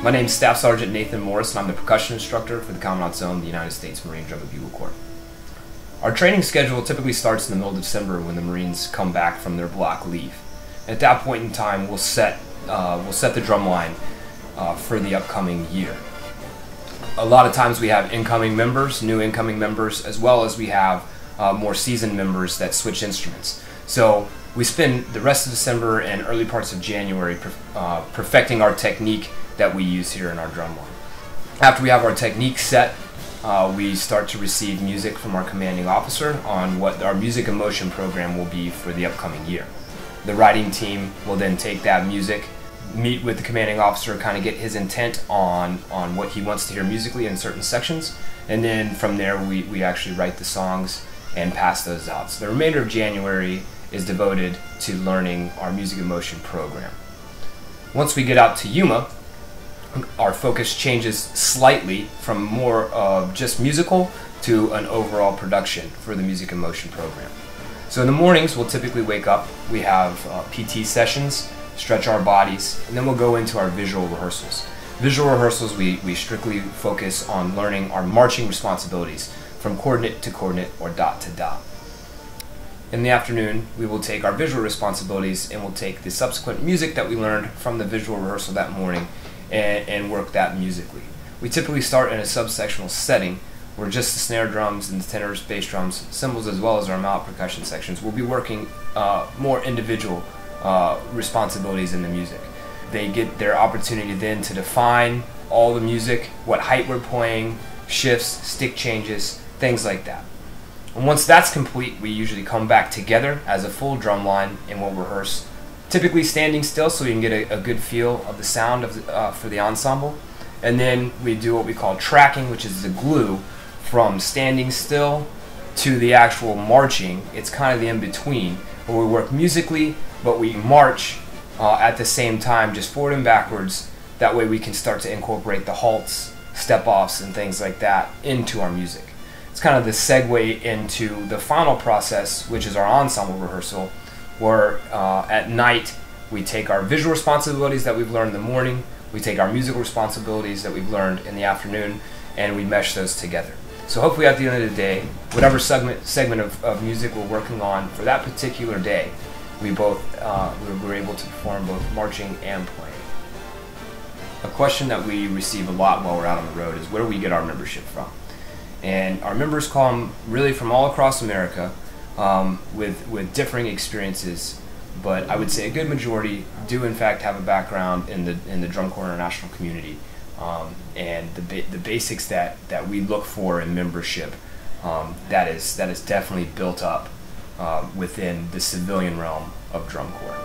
My name is Staff Sergeant Nathan Morris, and I'm the Percussion Instructor for the Commandant Zone of the United States Marine Drum and Bugle Corps. Our training schedule typically starts in the middle of December when the Marines come back from their block leave. At that point in time, we'll set the drum line for the upcoming year. A lot of times we have incoming members, new incoming members, as well as we have more seasoned members that switch instruments. So we spend the rest of December and early parts of January perfecting our technique that we use here in our drum line. After we have our technique set, we start to receive music from our commanding officer on what our music and motion program will be for the upcoming year. The writing team will then take that music, meet with the commanding officer, kind of get his intent on what he wants to hear musically in certain sections, and then from there we actually write the songs and pass those out. So the remainder of January is devoted to learning our music and motion program. Once we get out to Yuma, our focus changes slightly from more of just musical to an overall production for the music and motion program. So in the mornings we'll typically wake up, we have PT sessions, stretch our bodies, and then we'll go into our visual rehearsals. Visual rehearsals, we strictly focus on learning our marching responsibilities from coordinate to coordinate or dot to dot. In the afternoon, we will take our visual responsibilities and we'll take the subsequent music that we learned from the visual rehearsal that morning and work that musically. We typically start in a subsectional setting where just the snare drums and the tenors, bass drums, cymbals, as well as our mallet percussion sections will be working more individual responsibilities in the music. They get their opportunity then to define all the music, what height we're playing, shifts, stick changes, things like that. And once that's complete, we usually come back together as a full drum line and we'll rehearse, typically standing still so we can get a good feel of the sound of for the ensemble. And then we do what we call tracking, which is the glue from standing still to the actual marching. It's kind of the in-between where we work musically, but we march at the same time, just forward and backwards. That way we can start to incorporate the halts, step-offs, and things like that into our music. It's kind of the segue into the final process, which is our ensemble rehearsal, where at night we take our visual responsibilities that we've learned in the morning, we take our musical responsibilities that we've learned in the afternoon, and we mesh those together. So hopefully at the end of the day, whatever segment of music we're working on for that particular day, we're able to perform both marching and playing. A question that we receive a lot while we're out on the road is where do we get our membership from? And our members come really from all across America with differing experiences, but I would say a good majority do in fact have a background in the Drum Corps International community, and the basics that we look for in membership that is definitely built up within the civilian realm of Drum Corps.